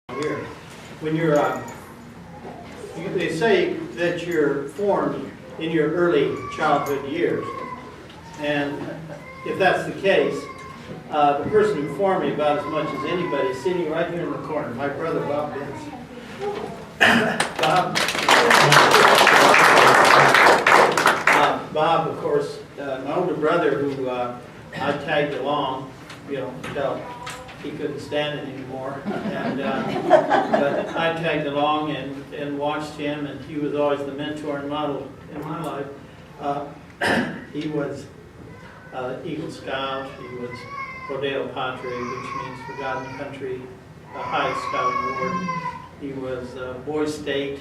Here, when you're, they say that you're formed in your early childhood years, and if that's the case, the person who formed me about as much as anybody is sitting right here in the corner, my brother Bob Benson. Bob, of course, my older brother who I tagged along, until he couldn't stand it anymore, and but I tagged along and watched him, and he was always the mentor and model in my life. He was Eagle Scout, he was Rodeo Padre, which means Forgotten Country, the highest scouting award. He was Boy State,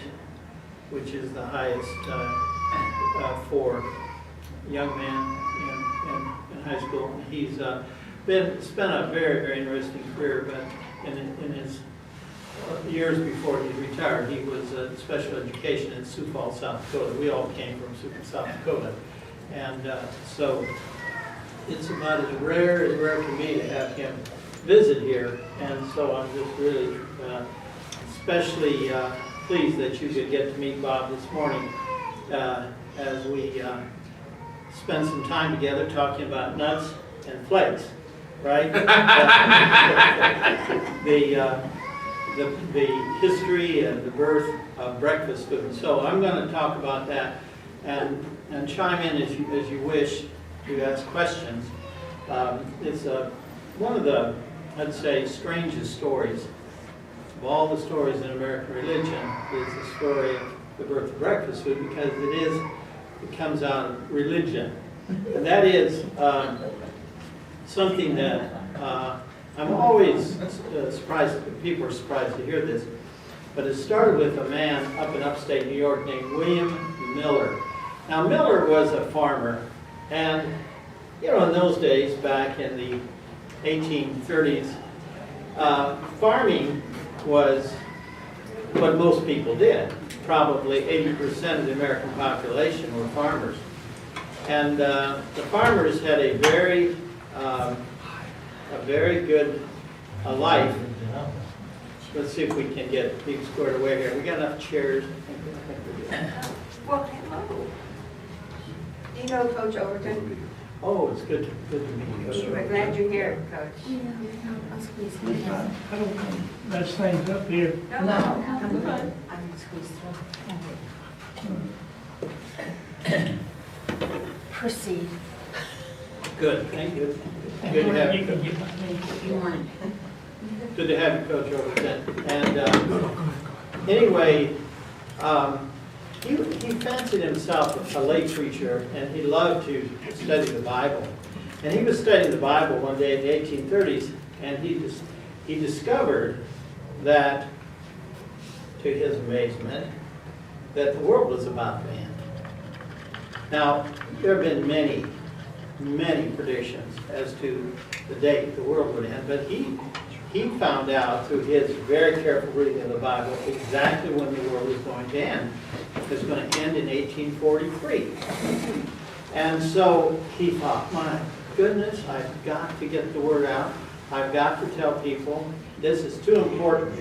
which is the highest for young men in high school. He's spent a very, very interesting career, but in his years before he retired, he was special education in Sioux Falls, South Dakota. We all came from South Dakota. And so it's about as rare for me to have him visit here. And so I'm just really especially pleased that you could get to meet Bob this morning as we spend some time together talking about nuts and flakes. Right? the history and the birth of breakfast food. So I'm going to talk about that and chime in as you wish to ask questions. It's one of the, I'd say, strangest stories of all the stories in American religion is the story of the birth of breakfast food, because it comes out of religion, and that is something that I'm always surprised, people are surprised to hear this, but it started with a man up in upstate New York named William Miller. Now Miller was a farmer, and in those days, back in the 1830s, farming was what most people did. Probably 80% of the American population were farmers. And the farmers had a very good life. Let's see if we can get things squared away here. We got enough chairs. Well, hello. Do you know Coach Overton? Oh, it's good to meet you. We're glad you're here, Coach. I don't want to mess things up here. No, I'm I'm good. good. I'm squeezed through. Proceed. Good, thank you. Good to have You you. can get my name. Good morning. Good to have you, Coach Overton. And anyway, he fancied himself a lay preacher, and he loved to study the Bible. And he was studying the Bible one day in the 1830s, and he discovered that, to his amazement, that the world was about to end. Now, there have been many predictions as to the date the world would end, but he found out through his very careful reading of the Bible exactly when the world was going to end. It was going to end in 1843. And so he thought, my goodness, I've got to get the word out. I've got to tell people. This is too important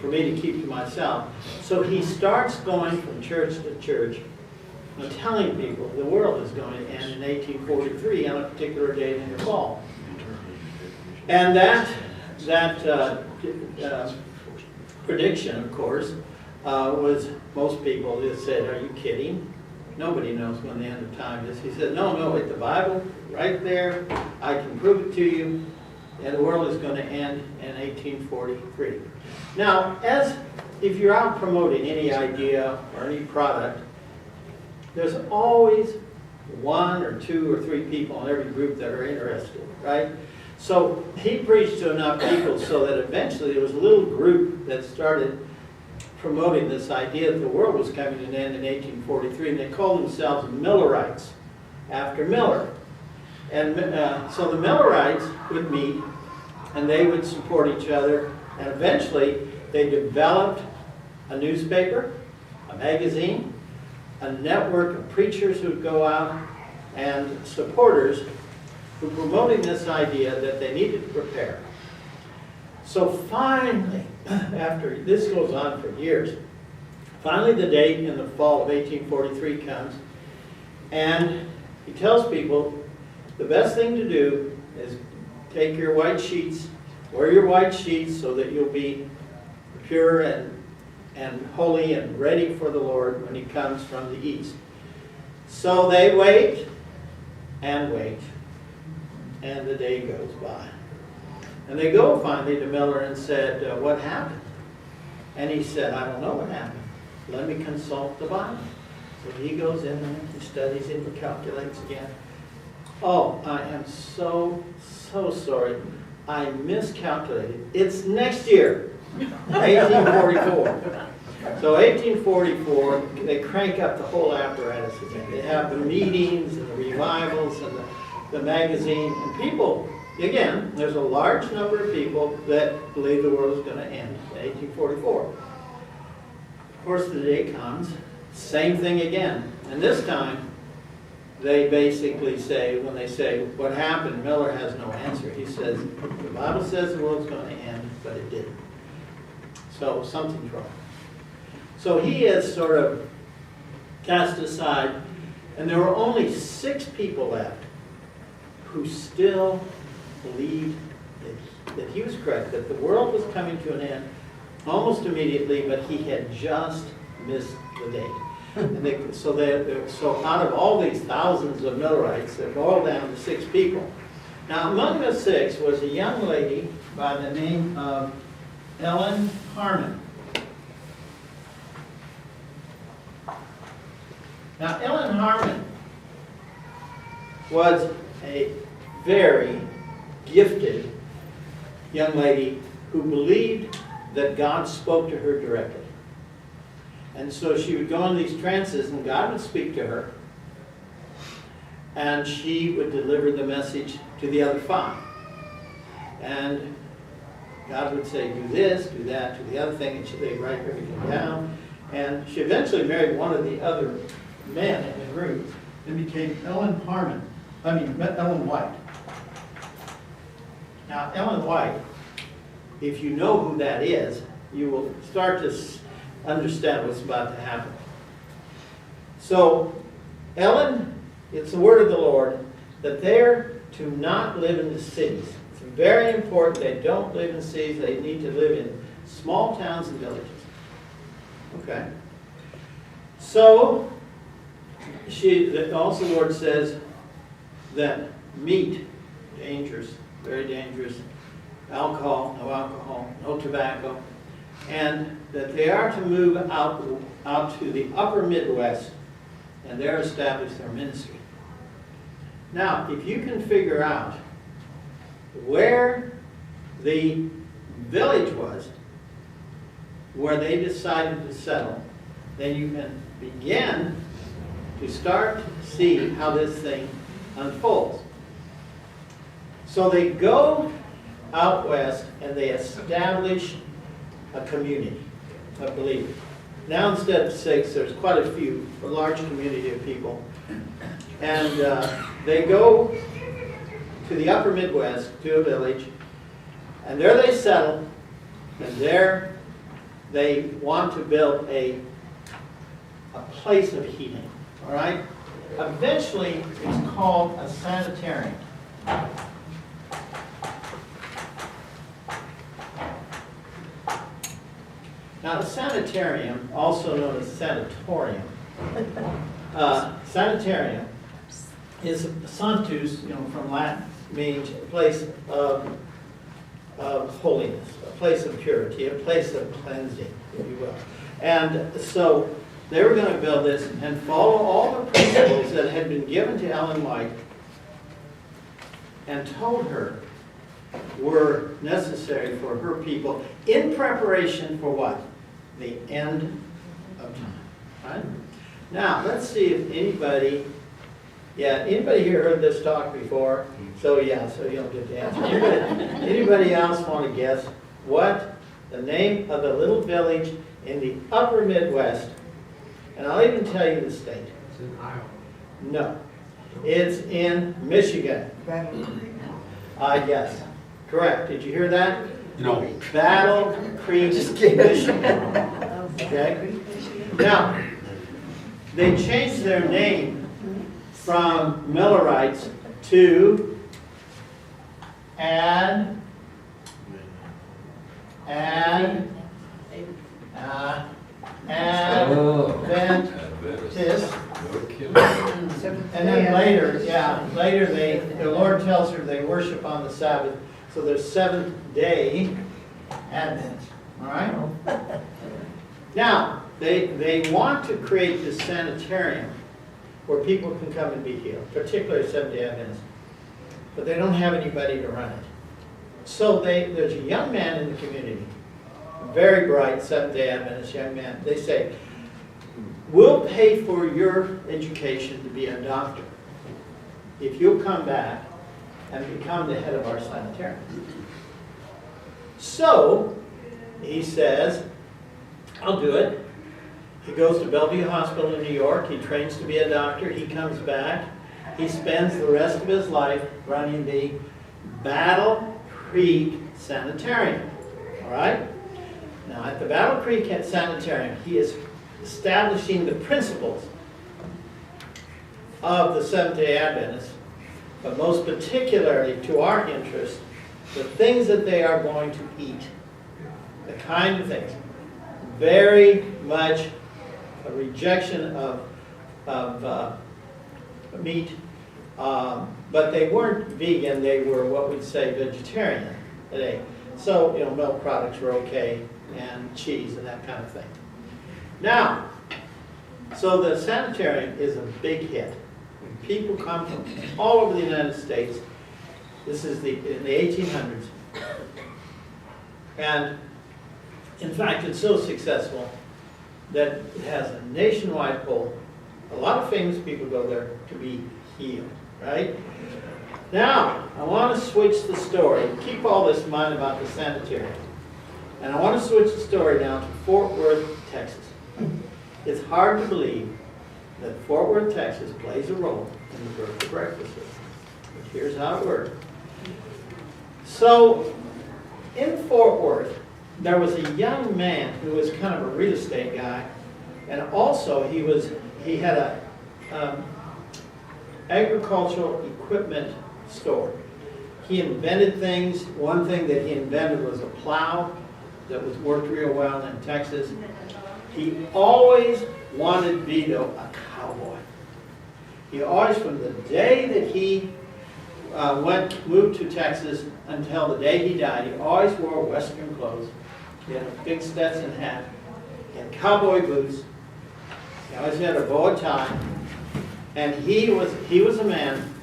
for me to keep to myself. So he starts going from church to church and telling people the world is going to end in 1843 on a particular date in the fall. And that prediction, of course, was, most people just said, are you kidding? Nobody knows when the end of time is. He said, no, it's the Bible right there. I can prove it to you. And the world is going to end in 1843. Now, if you're out promoting any idea or any product, there's always one or two or three people in every group that are interested, right? So he preached to enough people so that eventually there was a little group that started promoting this idea that the world was coming to an end in 1843, and they called themselves Millerites, after Miller. And so the Millerites would meet, and they would support each other, and eventually they developed a newspaper, a magazine, a network of preachers who would go out, and supporters who were promoting this idea that they needed to prepare. So finally, after this goes on for years, finally the date in the fall of 1843 comes, and he tells people the best thing to do is take your white sheets, wear your white sheets so that you'll be pure and holy and ready for the Lord when he comes from the east. So they wait and wait, and the day goes by. And they go finally to Miller and said, what happened? And he said, I don't know what happened. Let me consult the Bible. So he goes in and he studies it and calculates again. Oh, I am so sorry. I miscalculated. It's next year, 1844. So 1844, they crank up the whole apparatus again. They have the meetings and the revivals and the magazine. And people, again, there's a large number of people that believe the world is going to end in 1844. Of course, the day comes, same thing again. And this time, they basically say, when they say, what happened, Miller has no answer. He says, the Bible says the world's going to end, but it didn't. So something's wrong. So he is sort of cast aside, and there were only 6 people left who still believed that he was correct, that the world was coming to an end almost immediately, but he had just missed the date. And so out of all these thousands of Millerites, they're boiled down to 6 people. Now, among the 6 was a young lady by the name of Ellen Harmon. Now, Ellen Harmon was a very gifted young lady who believed that God spoke to her directly. And so she would go in these trances and God would speak to her and she would deliver the message to the other 5. And God would say, do this, do that, do the other thing, and they'd write everything down. And she eventually married one of the other men in the group and became Ellen White. Now, Ellen White, if you know who that is, you will start to understand what's about to happen. So, Ellen, it's the word of the Lord that they're to not live in the cities. It's very important they don't live in cities. They need to live in small towns and villages. Okay. So, also the Lord says that meat, dangerous, very dangerous, alcohol, no tobacco, and that they are to move out to the upper Midwest and there establish their ministry. Now, if you can figure out where the village was, where they decided to settle, then you can begin to start to see how this thing unfolds. So they go out west and they establish a community of believers. Now instead of 6, there's quite a large community of people. And they go to the upper Midwest, to a village, and there they settle, and there they want to build a place of healing. All right? Eventually, it's called a sanitarium. Now, a sanitarium, also known as sanatorium, sanitarium is santus, from Latin, means a place of holiness, a place of purity, a place of cleansing, if you will. And so they were going to build this and follow all the principles that had been given to Ellen White and told her were necessary for her people in preparation for what? The end of time. Right? Now, let's see if anybody here heard this talk before? So you don't get the answer. Anybody else want to guess what the name of the little village in the upper Midwest, and I'll even tell you the state. It's in Iowa. No. It's in Michigan. Yes. Correct. Did you hear that? No. Battle Creek, Michigan. Okay? Now, they changed their name from Millerites to Adventist No kidding. And then later, the Lord tells her they worship on the Sabbath, so there's Seventh Day Advent, all right? Now, they want to create this sanitarium where people can come and be healed, particularly Seventh Day Adventists, but they don't have anybody to run it. So there's a young man in the community, a very bright Seventh Day Adventist young man. They say, we'll pay for your education to be a doctor if you'll come back and become the head of our sanitarium. So he says, I'll do it. He goes to Bellevue Hospital in New York. He trains to be a doctor. He comes back. He spends the rest of his life running the Battle Creek Sanitarium. All right? Now, at the Battle Creek Sanitarium, he is establishing the principles of the Seventh-day Adventists, but most particularly to our interest, the things that they are going to eat, the kind of things. Very much a rejection of meat, but they weren't vegan, they were what we'd say vegetarian today. So, milk products were okay, and cheese and that kind of thing. Now, so the sanitarium is a big hit. People come from all over the United States. This is in the 1800s. And in fact, it's so successful that it has a nationwide pull. A lot of famous people go there to be healed, right? Now, I want to switch the story. Keep all this in mind about the sanitarium. And I want to switch the story now to Fort Worth, Texas. It's hard to believe that Fort Worth, Texas plays a role in the birth of breakfast system. But here's how it worked. So, in Fort Worth, there was a young man who was kind of a real estate guy, and also he had a agricultural equipment store. He invented things. One thing that he invented was a plow that was worked real well in Texas. He always wanted to be a cowboy. He always, from the day that he moved to Texas until the day he died, he always wore Western clothes. He had a big Stetson hat. He had cowboy boots. He always had a bow tie. And he was a man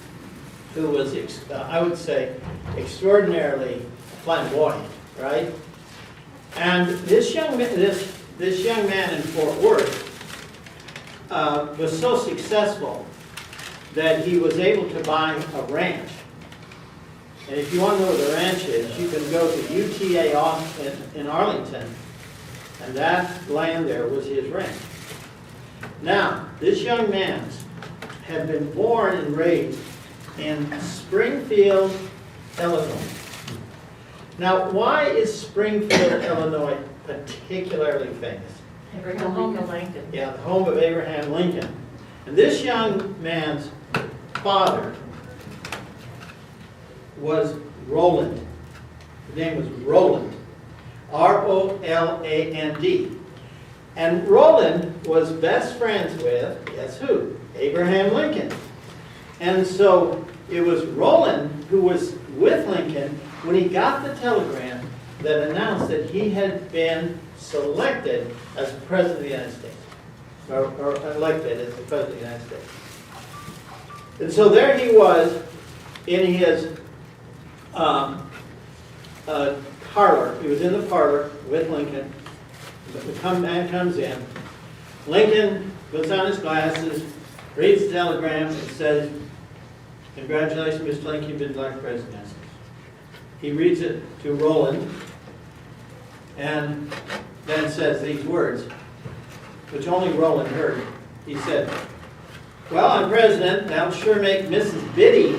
who was, I would say, extraordinarily flamboyant, right? And this young man in Fort Worth was so successful that he was able to buy a ranch. And if you want to know where the ranch is, you can go to UTA off in Arlington, and that land there was his ranch. Now, this young man had been born and raised in Springfield, Illinois. Now, why is Springfield, Illinois particularly famous? The home of Lincoln. Yeah, the home of Abraham Lincoln. And this young man's father was Roland. His name was Roland. R-O-L-A-N-D. And Roland was best friends with, guess who? Abraham Lincoln. And so it was Roland who was with Lincoln when he got the telegram that announced that he had been selected as President of the United States, or elected as the President of the United States. And so there he was in his parlor. He was in the parlor with Lincoln. The man comes in. Lincoln puts on his glasses, reads the telegram, and says, "Congratulations, Mr. Lincoln, you've been elected President of the United States." He reads it to Roland, and then says these words, which only Roland heard. He said, "Well, I'm president. That'll sure make Mrs. Biddy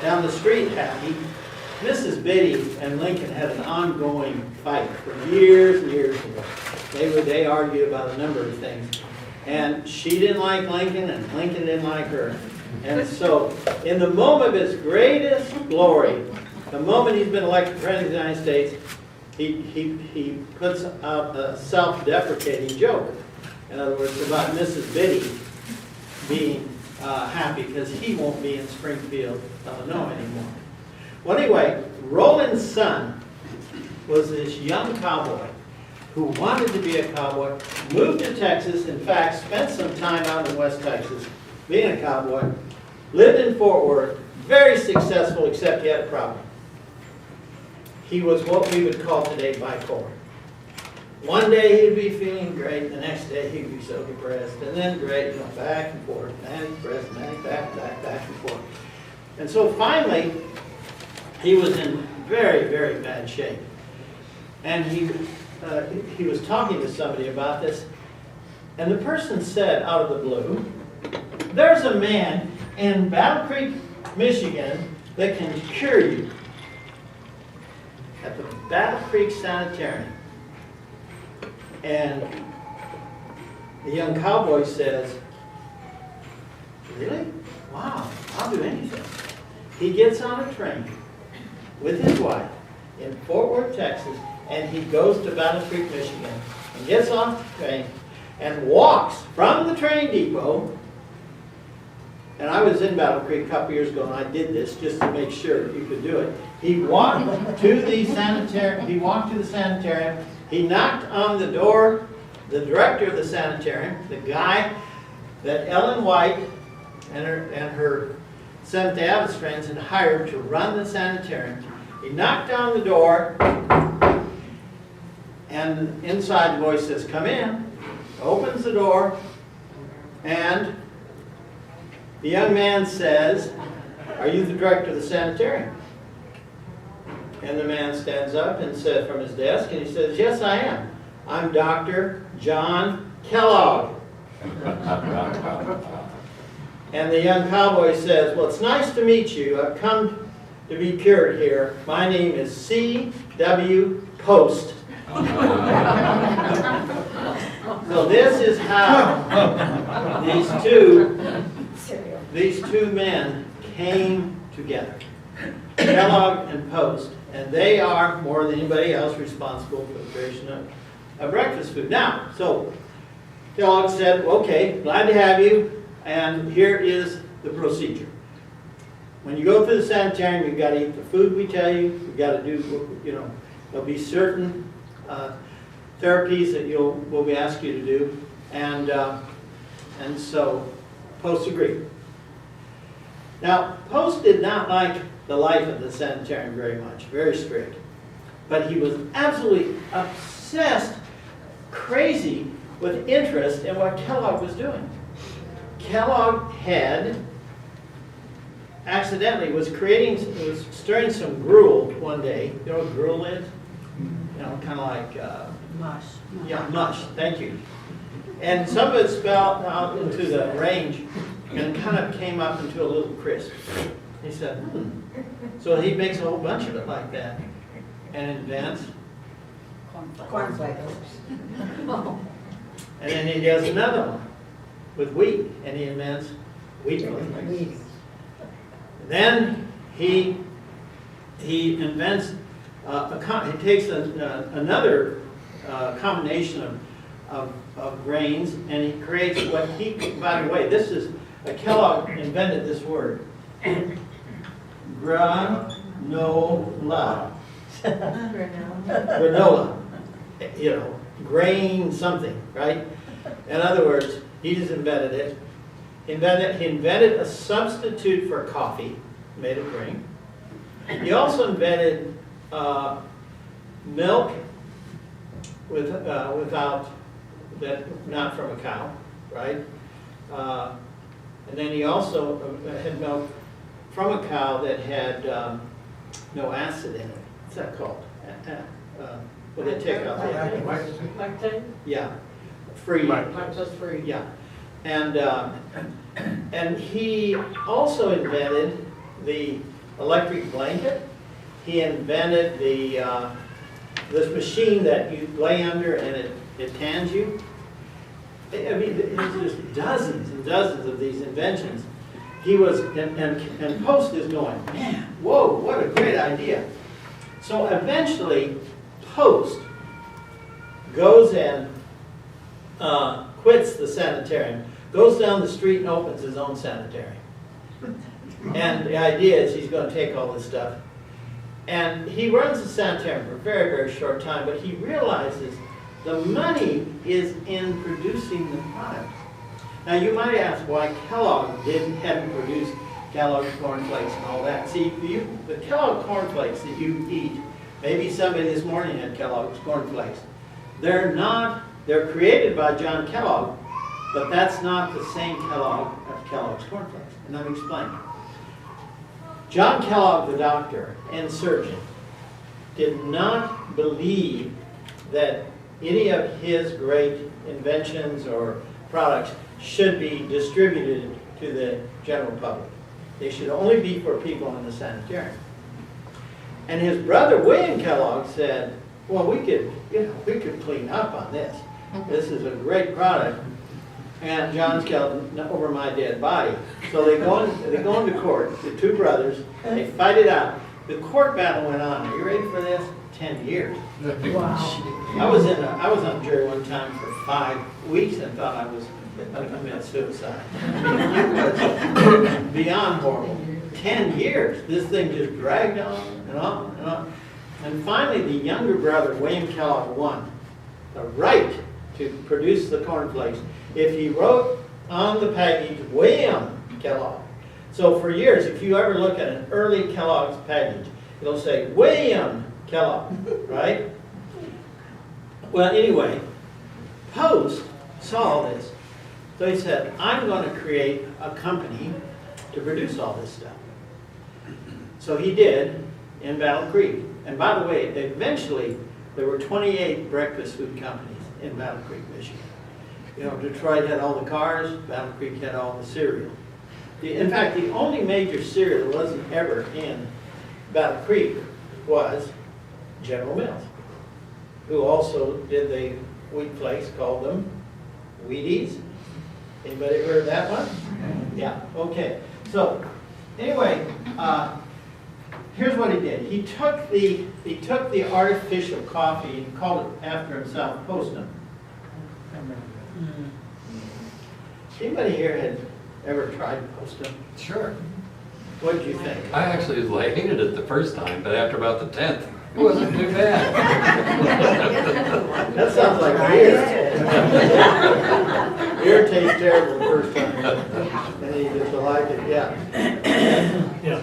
down the street happy. Mrs. Biddy and Lincoln had an ongoing fight for years and years ago. They argued about a number of things. And she didn't like Lincoln, and Lincoln didn't like her. And so, in the moment of his greatest glory, the moment he's been elected President of the United States, he puts out a self-deprecating joke. In other words, about Mrs. Biddy being happy because he won't be in Springfield, Illinois anymore. Well, anyway, Roland's son was this young cowboy who wanted to be a cowboy, moved to Texas, in fact, spent some time out in West Texas being a cowboy, lived in Fort Worth, very successful, except he had a problem. He was what we would call today bipolar. One day he'd be feeling great, the next day he'd be so depressed, and then great, back and forth, manic, depressed, manic, back and forth. And so finally, he was in very, very bad shape. And he was talking to somebody about this, and the person said out of the blue, "There's a man in Battle Creek, Michigan that can cure you." At the Battle Creek Sanitarium. And the young cowboy says, "Really? Wow, I'll do anything." He gets on a train with his wife in Fort Worth, Texas, and he goes to Battle Creek, Michigan, and gets off the train and walks from the train depot. And I was in Battle Creek a couple years ago, and I did this just to make sure you could do it. He walked to the sanitarium. He knocked on the door. The director of the sanitarium, the guy that Ellen White and her Seventh Day Adventist friends had hired to run the sanitarium. He knocked on the door, and inside the voice says, "Come in." Opens the door, and the young man says, "Are you the director of the sanitarium?" And the man stands up and says from his desk, and he says, "Yes, I am. I'm Dr. John Kellogg." And the young cowboy says, "Well, it's nice to meet you. I've come to be cured here. My name is C.W. Post." So this is how these two men came together, Kellogg and Post, and they are more than anybody else responsible for the creation of breakfast food. Now, so Kellogg said, "Okay, glad to have you, and here is the procedure. When you go through the sanitarium, you've got to eat the food we tell you. You've got to do, there'll be certain therapies that we'll be asking you to do," and so Post agreed. Now, Post did not like the life of the sanitarium very much, very strict, but he was absolutely obsessed, crazy with interest in what Kellogg was doing. Kellogg had was stirring some gruel one day. You know what gruel is? Kind of like Mush. Yeah, mush. Thank you. And some of it spelled out into the range and kind of came up into a little crisp. He said, So he makes a whole bunch of it like that and invents. Cornflakes. And then he does another one with wheat, and he invents wheat flakes. Then he invents he takes another combination of grains, and he creates what he, by the way, this is, Kellogg invented this word, granola. Granola, grain something, right? In other words, he just invented it. He invented a substitute for coffee made of grain. He also invented milk without that, not from a cow, right? And then he also had milk from a cow that had no acid in it. What's that called? Well, they take out the Lactate? yeah, free. Lactose free. Yeah, and he also invented the electric blanket, he invented this machine that you lay under and it tans you. I mean, there's just dozens and dozens of these inventions. He was, and Post is going, man, whoa, what a great idea. So eventually, Post goes and quits the sanitarium, goes down the street and opens his own sanitarium. And the idea is he's going to take all this stuff. And he runs the sanitarium for a very, very short time, but he realizes the money is in producing the product. Now you might ask why Kellogg hadn't produced Kellogg's Corn Flakes and all that. See, the Kellogg Corn Flakes that you eat, maybe somebody this morning had Kellogg's Corn Flakes. They're created by John Kellogg, but that's not the same Kellogg as Kellogg's Corn Flakes. And let me explain. John Kellogg, the doctor and surgeon, did not believe that any of his great inventions or products should be distributed to the general public. They should only be for people in the sanitarium. And his brother William Kellogg said, well, we could clean up on this. This is a great product. And John's killed over my dead body. So they go into court, the two brothers, they fight it out. The court battle went on. Are you ready for this? 10 years. Wow. I was on jury one time for 5 weeks and thought I was going to commit suicide. It was beyond horrible. 10 years. This thing just dragged on and on and on. And finally, the younger brother, William Kellogg, won the right to produce the cornflakes if he wrote on the package, William Kellogg. So for years, if you ever look at an early Kellogg's package, it'll say, William Kellogg, right? Well, anyway, Post saw this. So he said, I'm going to create a company to produce all this stuff. So he did in Battle Creek. And by the way, eventually there were 28 breakfast food companies in Battle Creek, Michigan. You know, Detroit had all the cars, Battle Creek had all the cereal. In fact, the only major cereal that wasn't ever in Battle Creek was General Mills, who also did the wheat flakes, called them Wheaties. Anybody heard that one? Yeah, okay. So, anyway, here's what he did. He took the artificial coffee and called it after himself, Postum. Anybody here had ever tried Postum? Sure. What did you think? I actually hated it the first time, but after about the 10th, it wasn't too bad. That sounds like beer. Beer tastes terrible the first time, and you just like it, yeah. Yeah.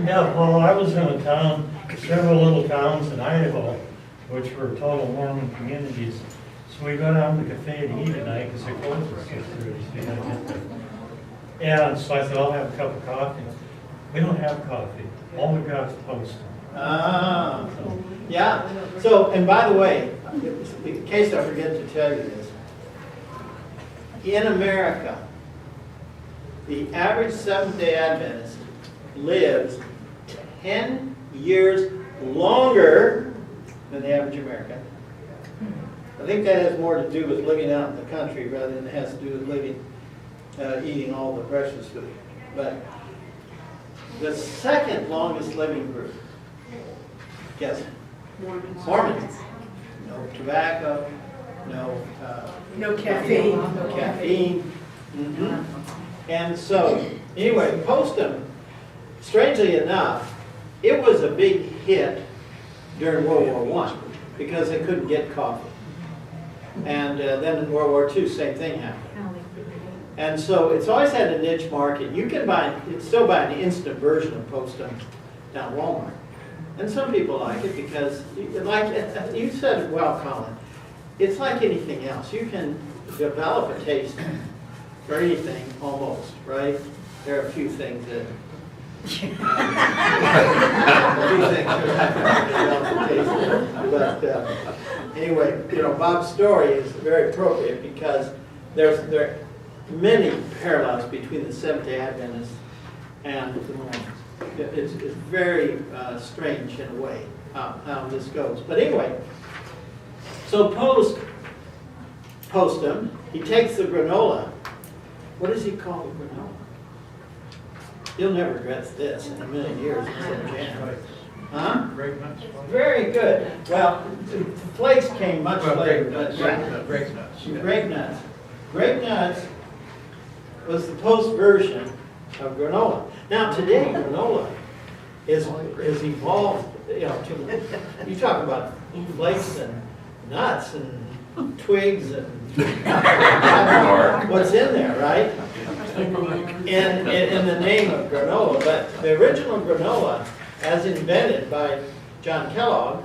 Yeah, well, I was in a town, several little towns in Idaho, which were total Mormon communities. So we go down to the cafe to eat at night because it closes at 6:30, so you gotta get there. And so I said, I'll have a cup of coffee. We don't have coffee. All we got is Post. Ah, yeah. So, and by the way, in case I forget to tell you this, in America, the average Seventh-day Adventist lives 10 years longer than the average American. I think that has more to do with living out in the country rather than it has to do with eating all the breakfast food. But the second longest living group, guess? Mormons. No tobacco, No caffeine. no caffeine. And so, anyway, Postum, strangely enough, it was a big hit during World War I because they couldn't get coffee. And then in World War II, same thing happened. And so it's always had a niche market. You can still buy an instant version of Postum down at Walmart. And some people like it because, like you said it well, Colin, it's like anything else. You can develop a taste for anything almost, right? There are a few things that but anyway, Bob's story is very appropriate because there are many parallels between the Seventh-day Adventists and the Mormons. it's very strange in a way how this goes. But anyway, so post him. He takes the granola. What does he call the granola? You'll never regret this in a million years. He said jam. Huh? Grape nuts. Very good. Well, flakes came much later. But Grape nuts. grape nuts. Grape nuts was the post version of granola. Now today, granola is evolved. You know, you talk about flakes and nuts and twigs and what's in there, right? In the name of granola, but the original granola, as invented by John Kellogg,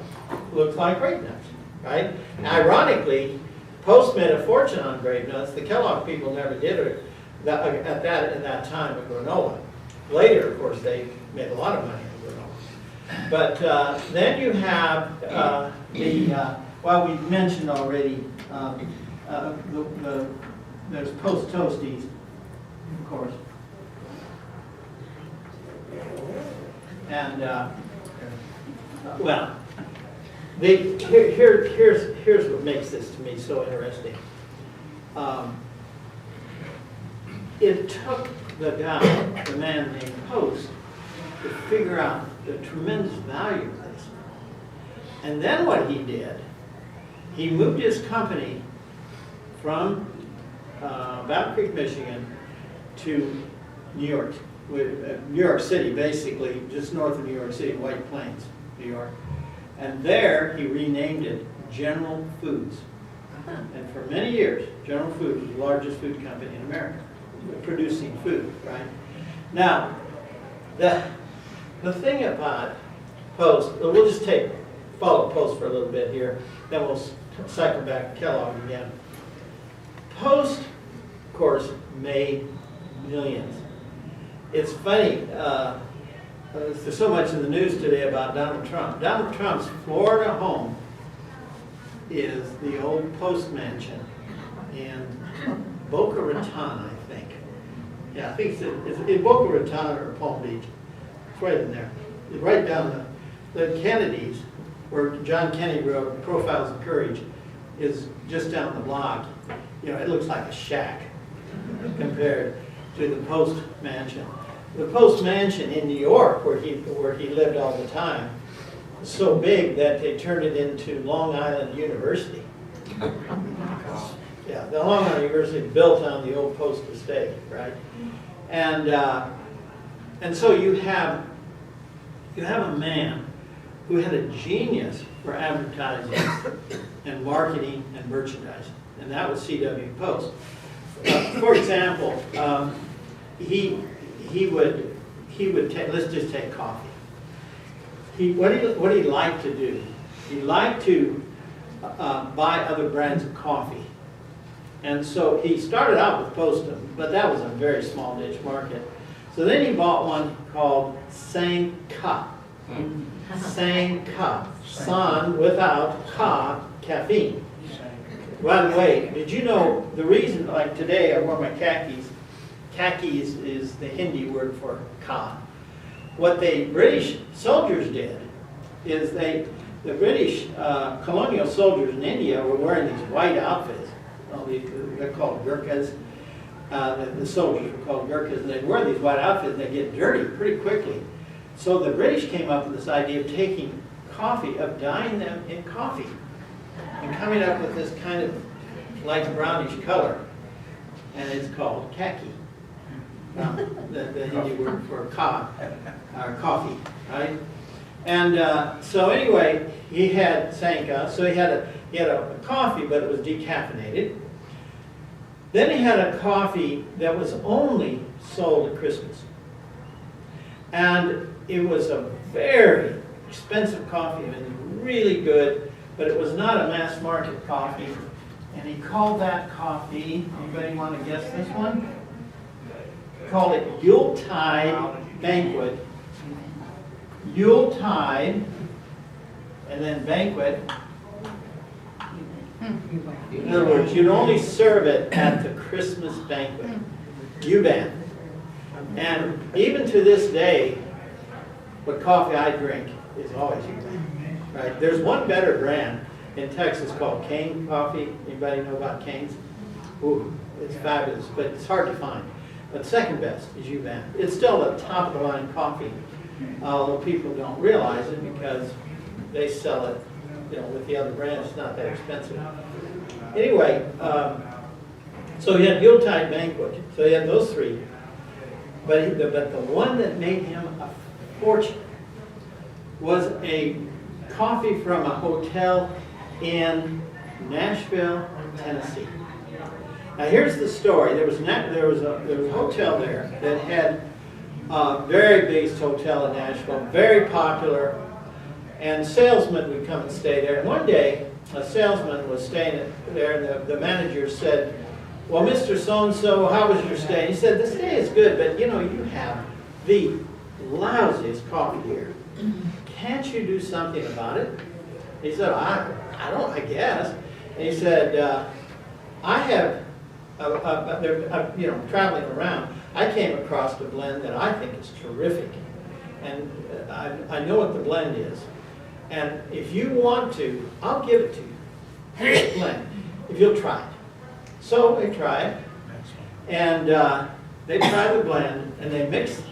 looks like grape nuts, right? Ironically, Post made a fortune on grape nuts. The Kellogg people never did it in that time with granola. Later, of course, they made a lot of money on granola. But then you have well, we mentioned already there's Post Toasties, of course. And well, here's what makes this to me so interesting. It took the guy, the man named Post, to figure out the tremendous value of this. And then what he did, he moved his company from Battle Creek, Michigan, to New York City, basically, just north of New York City, White Plains, New York. And there he renamed it General Foods. And for many years, General Foods was the largest food company in America, producing food, right? Now, the thing about Post, we'll just follow Post for a little bit here, then we'll cycle back to Kellogg again. Post, of course, made millions. It's funny, there's so much in the news today about Donald Trump. Donald Trump's Florida home is the old Post Mansion in Boca Raton, I think. Yeah, I think it's in Boca Raton or Palm Beach. It's right in there. It's right down the Kennedys, where John Kennedy wrote Profiles of Courage, is just down the block. You know, it looks like a shack compared to the Post Mansion. The Post Mansion in New York, where he lived all the time, was so big that they turned it into Long Island University. Yeah, the Long Island University built on the old Post estate, right? And so you have a man who had a genius for advertising and marketing and merchandising, and that was C.W. Post. For example, he would take, let's just take coffee. What he liked to do, he liked to buy other brands of coffee. And so he started out with Postum, but that was a very small niche market. So then he bought one called Sanka. Sanka. San without ka, caffeine. By the way, did you know the reason, like today I wore my khakis. Khakis is the Hindi word for ka. What the British soldiers did is the British colonial soldiers in India were wearing these white outfits. Well, they're called Gurkhas. The soldiers were called Gurkhas, and they'd wear these white outfits and they'd get dirty pretty quickly. So the British came up with this idea of taking coffee, of dyeing them in coffee, and coming up with this kind of light brownish color, and it's called khaki. The Hindi word for coffee, right? And so anyway, he had Sanka, so he had a coffee, but it was decaffeinated. Then he had a coffee that was only sold at Christmas. And it was a very expensive coffee. It was really good, but it was not a mass market coffee. And he called that coffee, anybody want to guess this one? He called it Yuletide Banquet. Yuletide, and then Banquet. In other words, you'd only serve it at the Christmas banquet. U-Ban. And even to this day, what coffee I drink is always U-Van, right? There's one better brand in Texas called Cane Coffee. Anybody know about Cane's? Ooh, it's fabulous, but it's hard to find. But second best is U-Van. It's still the top of the line coffee, although people don't realize it because they sell it, with the other brands. It's not that expensive. Anyway, so he had Yuletide Banquet. So he had those three. But the one that made him a fortune was a coffee from a hotel in Nashville, Tennessee. Now here's the story. There was a hotel there that had a very big hotel in Nashville, very popular, and salesmen would come and stay there. And one day, a salesman was staying there, and the manager said, "Well, Mr. So-and-so, how was your stay?" He said, "The stay is good, but you have the lousiest coffee here. Can't you do something about it?" He said, I guess. And he said, "I have, traveling around, I came across a blend that I think is terrific. And I know what the blend is. And if you want to, I'll give it to you. Here's the blend, if you'll try it." So they tried, and they tried the blend, and they mix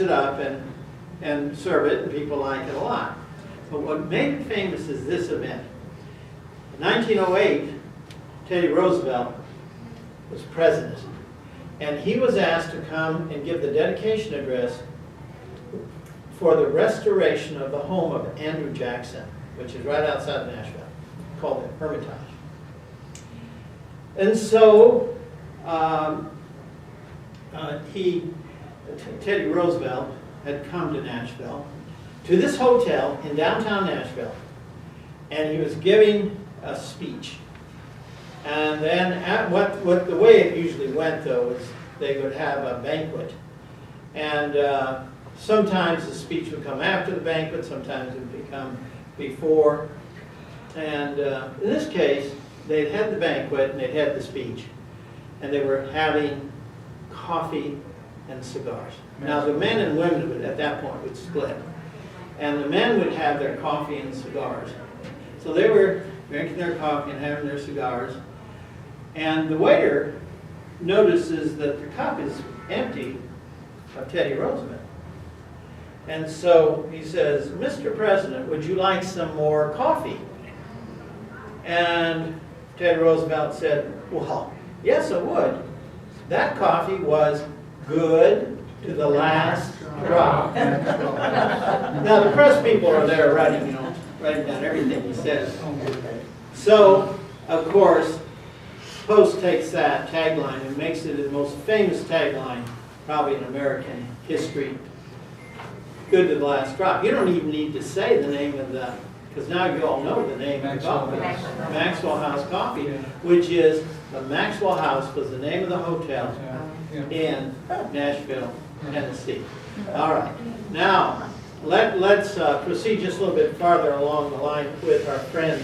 it up and serve it, and people like it a lot. But what made it famous is this event. In 1908, Teddy Roosevelt was president, and he was asked to come and give the dedication address for the restoration of the home of Andrew Jackson, which is right outside of Nashville, called the Hermitage. And so Teddy Roosevelt had come to Nashville, to this hotel in downtown Nashville, and he was giving a speech. And then the way it usually went, though, is they would have a banquet. And sometimes the speech would come after the banquet, sometimes it would come before. And in this case, they'd had the banquet and they'd had the speech, and they were having coffee and cigars. Now the men and women at that point would split, and the men would have their coffee and cigars. So they were drinking their coffee and having their cigars, and the waiter notices that the cup is empty of Teddy Roosevelt. And so he says, "Mr. President, would you like some more coffee?" And Teddy Roosevelt said, "Well, yes, I would. That coffee was good to the last drop." Now the press people are there writing down everything he says. So, of course, Post takes that tagline and makes it the most famous tagline probably in American history. Good to the last drop. You don't even need to say the name of the, because now you all know the name of the coffee. Maxwell House Coffee, which is, the Maxwell House was the name of the hotel in Nashville, Tennessee. All right. Now, let's proceed just a little bit farther along the line with our friend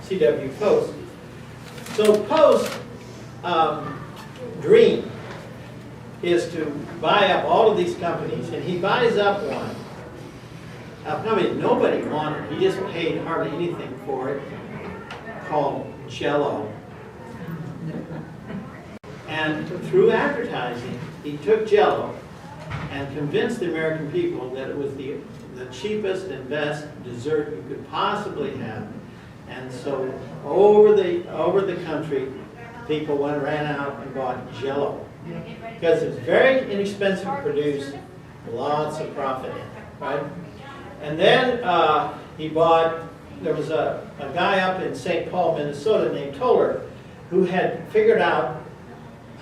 C.W. Post. So Post's dream is to buy up all of these companies, and he buys up one. Nobody wanted it. He just paid hardly anything for it, called Jell-O. And through advertising, he took Jell-O and convinced the American people that it was the cheapest and best dessert you could possibly have. And so over the country, people ran out and bought Jell-O. Because it's very inexpensive to produce, lots of profit in it, right? And then there was a guy up in St. Paul, Minnesota named Toller, who had figured out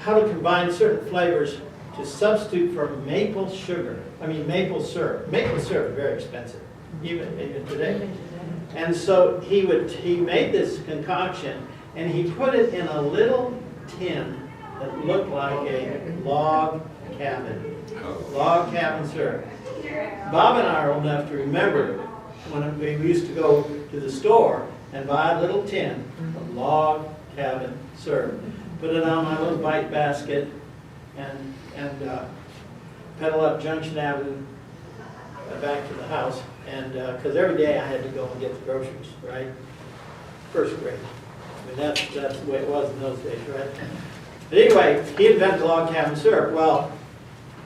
how to combine certain flavors to substitute for maple syrup. Maple syrup is very expensive, even today. And so he made this concoction, and he put it in a little tin that looked like a log cabin syrup. Bob and I are old enough to remember when we used to go to the store and buy a little tin of log cabin syrup. Put it on my little bite basket, and pedal up Junction Avenue back to the house, and because every day I had to go and get the groceries, right? First grade. I mean, that's the way it was in those days, right? But anyway, he invented log cabin syrup. Well,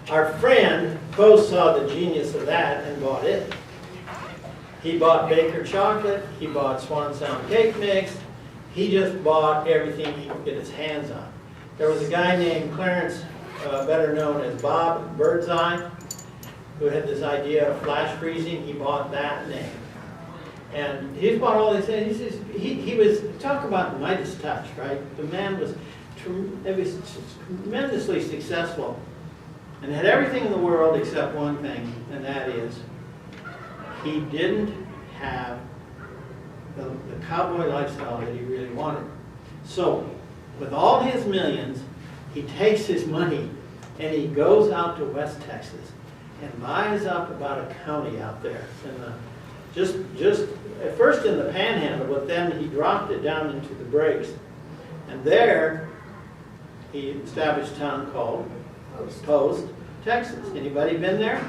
our friend Post saw the genius of that and bought it. He bought Baker chocolate, he bought Swan Sound cake mix, he just bought everything he could get his hands on. There was a guy named Clarence, better known as Bob Birdseye, who had this idea of flash freezing. He bought that name. And he's bought all these things. He was, talk about Midas touch, right? The man was tremendously successful and had everything in the world except one thing, and that is he didn't have the cowboy lifestyle that he really wanted. So, with all his millions, he takes his money and he goes out to West Texas and buys up about a county out there. Just at first in the Panhandle, but then he dropped it down into the Breaks. And there, he established a town called Post, Texas. Anybody been there?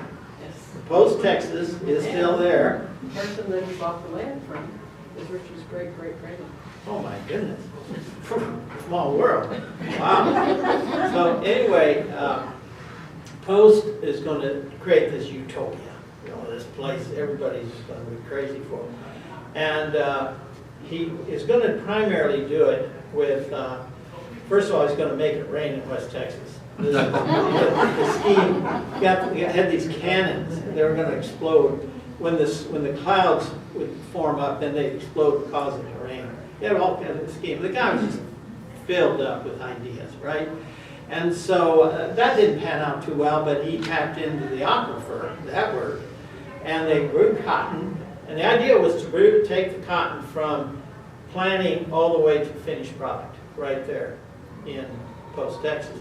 Yes. Post, Texas is still there. The person that he bought the land from is Richard's great-great-grandma. Oh my goodness. Small world. Wow. So anyway, Post is going to create this utopia. You know, this place everybody's going to be crazy for. And he is going to primarily do it with, first of all, he's going to make it rain in West Texas. The scheme had these cannons. They were going to explode. When the clouds would form up, then they'd explode, causing the rain. He had all kinds of schemes. The guy was just filled up with ideas, right? And so that didn't pan out too well, but he tapped into the aquifer, that worked, and they grew cotton. And the idea was to take the cotton from planting all the way to finished product, right there in Post, Texas.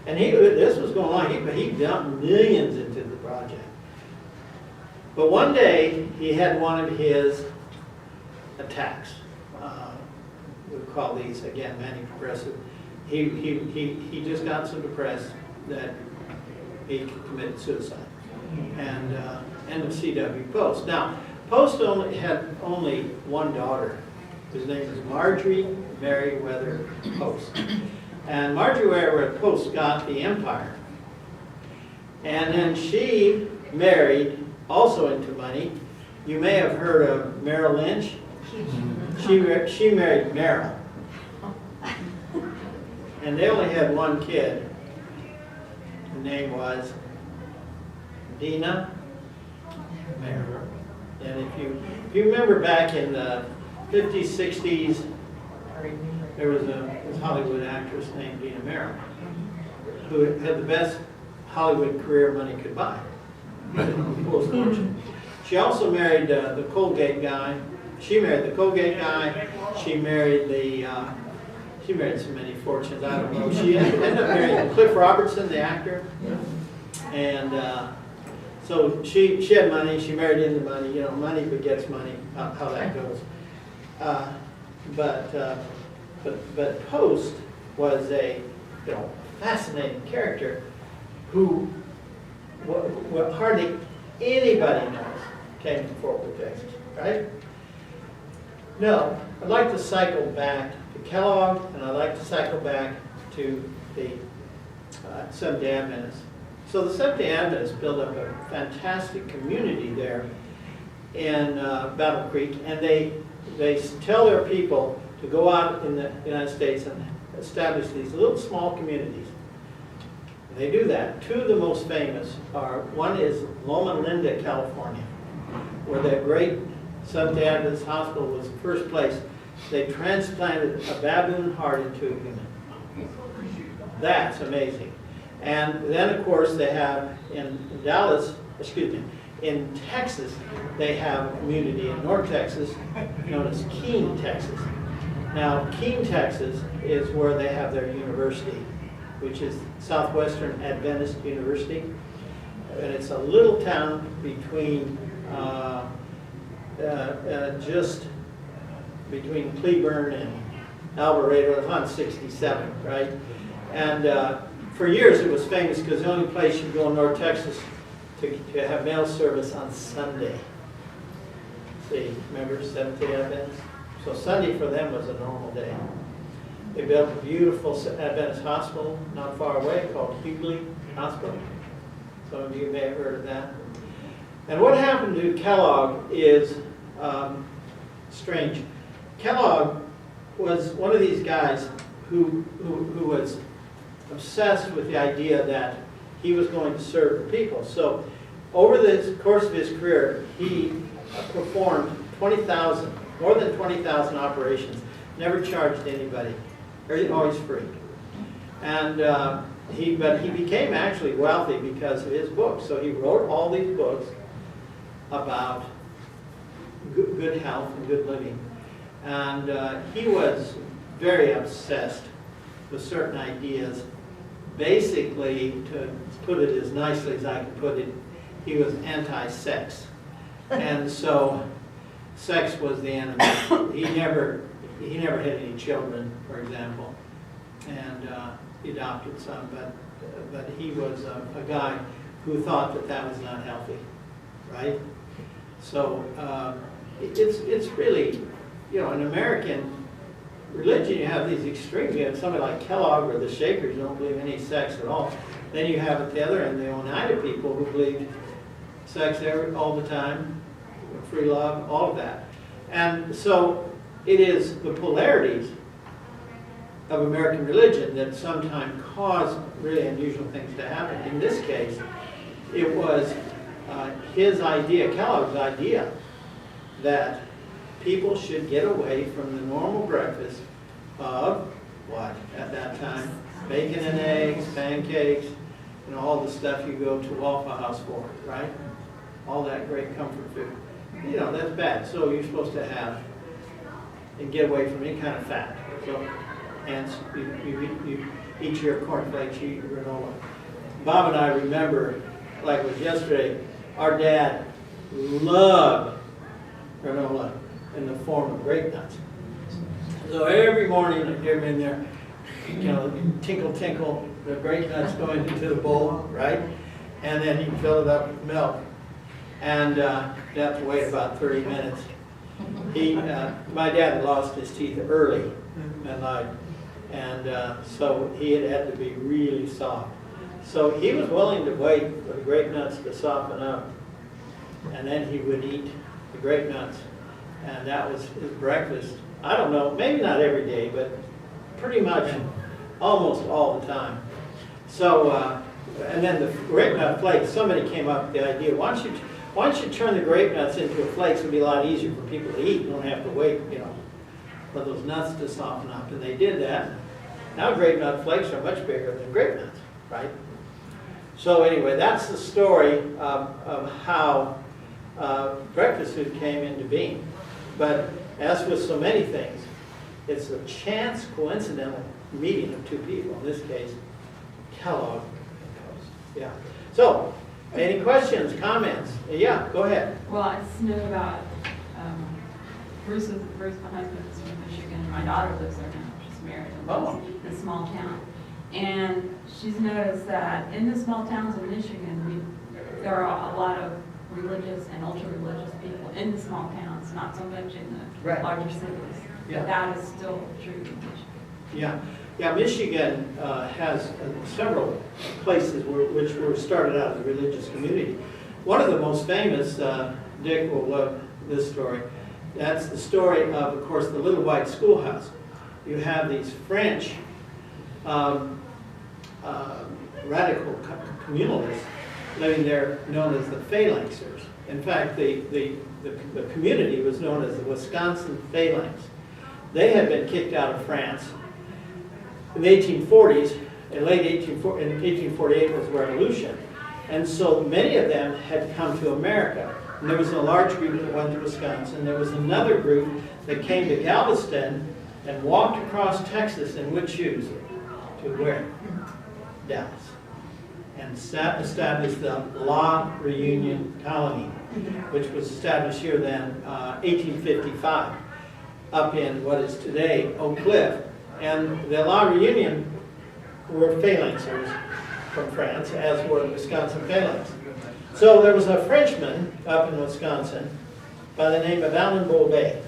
And this was going on. He dumped millions into the project. But one day, he had one of his attacks. We call these, again, manic depressive. He just got so depressed that he committed suicide. And end of C.W. Post. Now, Post had only one daughter. His name was Marjorie Meriwether Post. And Marjorie Meriwether Post got the empire. And then she married, also into money. You may have heard of Merrill Lynch. She married Merrill. And they only had one kid. Her name was Dina Merrill. And if you remember back in the 50s, 60s, there was this Hollywood actress named Dina Merrill who had the best Hollywood career money could buy. Most fortune. She also married the Colgate guy. She married the Colgate guy. She married she married so many fortunes, I don't know. She ended up marrying Cliff Robertson, the actor. And so she had money. She married into money. You know, money begets money. How that goes. But Post was a fascinating character who what hardly anybody knows came from Fort Worth, Texas, right? No, I'd like to cycle back to Kellogg, and I'd like to cycle back to the Seventh-day Adventists. So the Seventh-day Adventists built up a fantastic community there in Battle Creek, and they tell their people to go out in the United States and establish these little small communities. They do that. Two of the most famous are, one is Loma Linda, California, where that great Seventh-day Adventist hospital was the first place they transplanted a baboon heart into a human. That's amazing. And then, of course, they have in Texas, they have a community in North Texas known as Keene, Texas. Now, Keene, Texas is where they have their university, which is Southwestern Adventist University. And it's a little town between, just between Cleburne and Alvarado. It's on 67, right? And for years it was famous because the only place you go in North Texas to have mail service on Sunday. See, remember Seventh-day Adventists? So Sunday for them was a normal day. They built a beautiful Adventist hospital not far away called Hughley Hospital. Some of you may have heard of that. And what happened to Kellogg is strange. Kellogg was one of these guys who was obsessed with the idea that he was going to serve the people. So over the course of his career, he performed more than 20,000 operations, never charged anybody, always free. And but he became actually wealthy because of his books. So he wrote all these books about good health and good living. And he was very obsessed with certain ideas. Basically, to put it as nicely as I can put it, he was anti-sex. And so sex was the enemy. He never had any children, for example, and he adopted some, but he was a guy who thought that that was not healthy, right? So it's really, you know, in American religion, you have these extremes. You have somebody like Kellogg or the Shakers who don't believe in any sex at all. Then you have at the other end the Oneida people who believe sex all the time, free love, all of that. And so it is the polarities of American religion that sometimes cause really unusual things to happen. In this case, it was his idea, Kellogg's idea, that people should get away from the normal breakfast of what at that time? Bacon and eggs, pancakes, and all the stuff you go to Waffle House for, right? All that great comfort food. You know, that's bad. So you're supposed to have and get away from any kind of fat. So, and you eat your cornflakes, you eat your granola. Bob and I remember, like it was yesterday, our dad loved granola in the form of grape nuts. So every morning I'd get him in there, you know, tinkle, tinkle, the grape nuts going into the bowl, right? And then he'd fill it up with milk. And you'd have to wait about 30 minutes. My dad lost his teeth early in life, and so he had to be really soft. So he was willing to wait for the grape nuts to soften up, and then he would eat the grape nuts, and that was his breakfast. I don't know, maybe not every day, but pretty much almost all the time. So, and then the grape nut flakes, somebody came up with the idea, why don't you turn the grape nuts into a flakes? It would be a lot easier for people to eat. You don't have to wait, you know, for those nuts to soften up. And they did that. Now grape nut flakes are much bigger than grape nuts, right? So anyway, that's the story of how breakfast food came into being. But as with so many things, it's a chance, coincidental meeting of two people. In this case, Kellogg and Coast. Yeah. So, any questions, comments? Yeah, go ahead. Well, I just know about Bruce, my husband is from Michigan. My daughter lives there now. She's married in a small town. And she's noticed that in the small towns in Michigan, there are a lot of religious and ultra-religious people in the small towns, not so much in the larger cities. Yeah. But that is still true in Michigan. Yeah. Yeah, Michigan has several places which were started out as a religious community. One of the most famous, Dick will love this story, that's the story of course, the Little White Schoolhouse. You have these French radical communalists living there known as the Phalanxers. In fact, the community was known as the Wisconsin Phalanx. They had been kicked out of France in the 1840s, in 1848 was the Revolution. And so many of them had come to America. And there was a large group that went to Wisconsin. There was another group that came to Galveston and walked across Texas in wood shoes to where? Dallas. And established the La Reunion Colony, which was established here then, 1855, up in what is today Oak Cliff. And the La Reunion were phalanxers from France, as were the Wisconsin phalanx. So there was a Frenchman up in Wisconsin by the name of Alain Beauvais.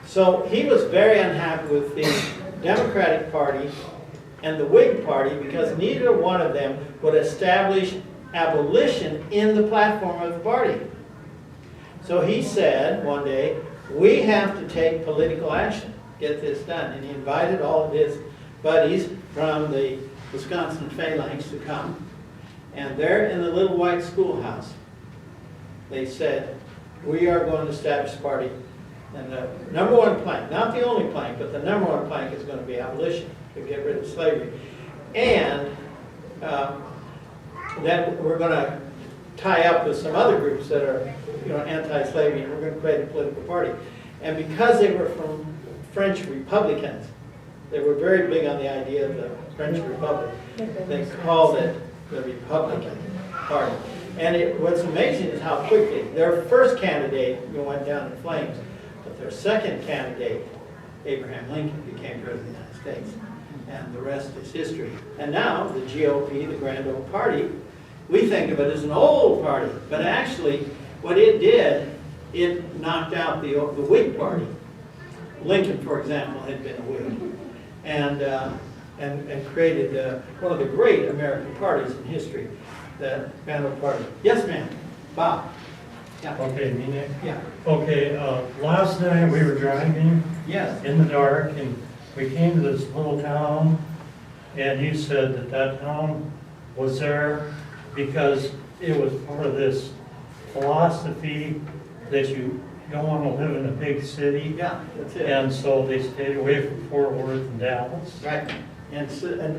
So he was very unhappy with the Democratic Party and the Whig Party because neither one of them would establish abolition in the platform of the party. So he said one day, we have to take political action, get this done. And he invited all of his buddies from the Wisconsin phalanx to come. And there in the little white schoolhouse, they said, we are going to establish a party. And the number one plank, not the only plank, but the number one plank is going to be abolition, to get rid of slavery. And then we're going to tie up with some other groups that are, anti-slavery, and we're going to create a political party. And because they were from French Republicans, they were very big on the idea of the French Republic. They called it the Republican Party. And what's amazing is how quickly their first candidate went down in flames, but their second candidate, Abraham Lincoln, became president of the United States. And the rest is history. And now the GOP, the Grand Old Party, we think of it as an old party, but actually what it did, it knocked out the Whig Party. Lincoln, for example, had been a Whig, and created one of the great American parties in history, the Grand Old Party. Yes, ma'am. Bob. Yeah. Okay, me next? Yeah. Okay, last night we were driving Yes. in the dark and we came to this little town and you said that that town was there because it was part of this philosophy that you don't want to live in a big city. Yeah, that's it. And so they stayed away from Fort Worth and Dallas. Right. And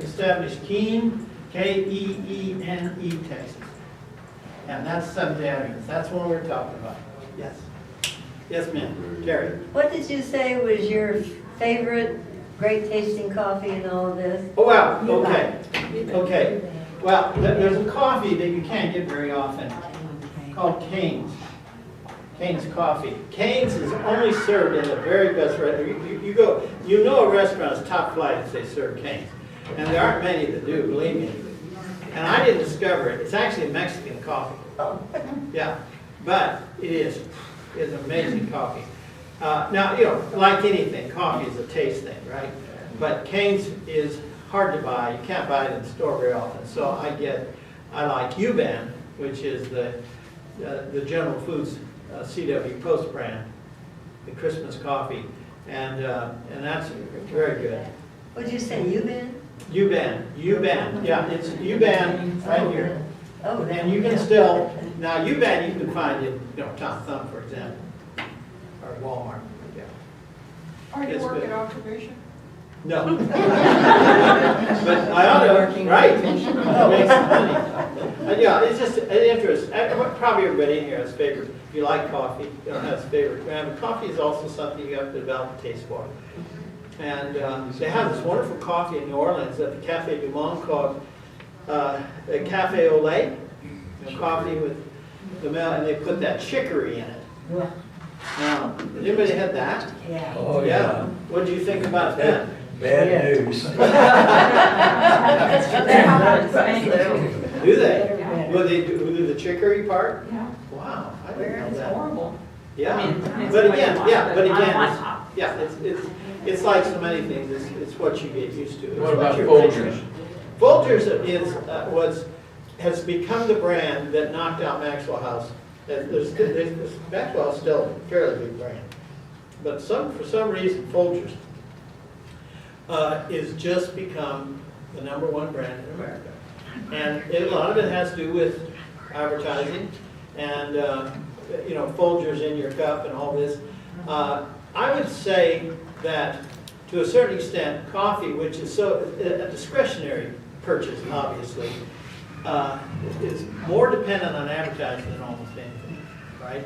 established Keene, Keene, Texas. And that's Seventh Avenue. That's what we're talking about. Yes. Yes, ma'am. Terry. What did you say was your favorite great tasting coffee in all of this? Oh, wow. Okay. Okay. Well, there's a coffee that you can't get very often called Cane's. Cane's Coffee. Cane's is only served in the very best restaurant. You go, a restaurant is top flight if they serve Cane's. And there aren't many that do, believe me. And I didn't discover it. It's actually Mexican coffee. Yeah. But it is. It's amazing coffee. Now, like anything, coffee is a taste thing, right? But Cane's is hard to buy. You can't buy it in the store very often. So I like UBAN, which is the General Foods CW Post brand, the Christmas coffee, and that's very good. What'd you say, UBAN? UBAN, yeah, it's UBAN right here. Oh, And you can still, now UBAN you can find in, Tom Thumb, for example, or Walmart, yeah. Are you It's working good. occupation? No. But I ought to, right, make some money. Yeah, it's just an interest. Probably everybody in here has favorite. If you like coffee, has favorite brand. But coffee is also something you have to develop a taste for. And they have this wonderful coffee in New Orleans at the Cafe du Monde called Cafe au lait. Coffee with the milk, and they put that chicory in it. Now, has anybody had that? Yeah. Oh, yeah. What do you think about that? Bad news. They have it in Spain too. Do they? Yeah. Will they do the chicory part? Yeah. Wow, I didn't know It's that. horrible. Yeah, I mean, it depends but on what you again, want, yeah, but I again, want it's- hot. yeah, it's like so many things. It's what you get used to. It's What about you're Folgers? Folgers has become the brand that knocked out Maxwell House. Maxwell is still a fairly big brand, but for some reason Folgers is just become the #1 brand in America, and a lot of it has to do with advertising and Folgers in your cup and all this. I would say that to a certain extent, coffee, which is a discretionary purchase, obviously, is more dependent on advertising than almost anything, right?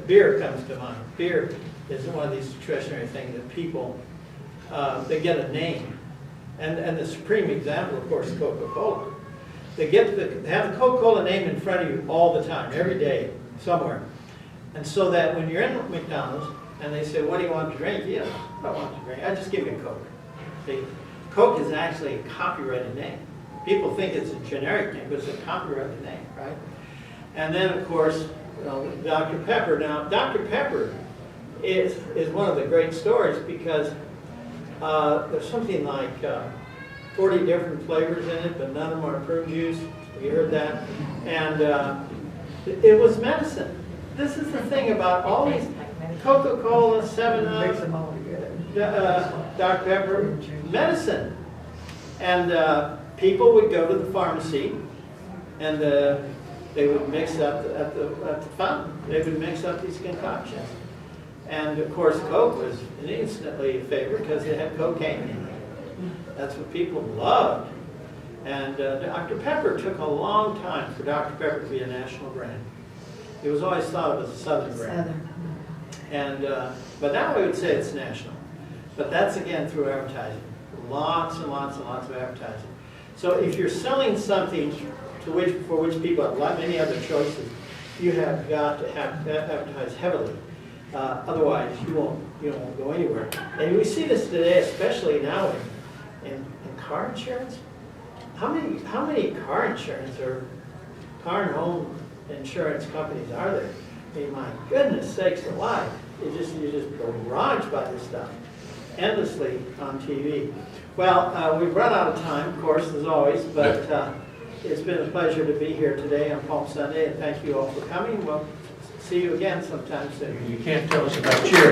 Beer comes to mind. Beer is one of these discretionary things that people, they get a name. And the supreme example, of course, is Coca-Cola. They have the Coca-Cola name in front of you all the time, every day, somewhere. And so that when you're in McDonald's and they say, what do you want to drink? Yeah, I don't want to drink. I just give you a Coke. See? Coke is actually a copyrighted name. People think it's a generic name, but it's a copyrighted name, right? And then, of course, Dr. Pepper. Now, Dr. Pepper is one of the great stories because there's something like 40 different flavors in it, but none of them are prune juice. You heard that? And it was medicine. This is the thing about all these Coca-Cola, 7-Up, Mix them all together. Dr. Pepper, medicine. And people would go to the pharmacy and they would mix up at the fountain. They would mix up these concoctions. And of course, Coke was instantly a favorite because it had cocaine in it. That's what people loved. And Dr. Pepper took a long time for Dr. Pepper to be a national brand. It was always thought of as a Southern brand. Southern. And but now we would say it's national. But that's again through advertising. Lots and lots and lots of advertising. So if you're selling something for which people have many other choices, you have got to advertise heavily. Otherwise, you won't go anywhere. And we see this today, especially now in car insurance. How many car insurance or car and home insurance companies are there? I mean, my goodness sakes alive! You're just barraged by this stuff endlessly on TV. Well, we've run out of time, of course, as always, but it's been a pleasure to be here today on Palm Sunday, and thank you all for coming. We'll see you again sometime soon. You can't tell us about cherry.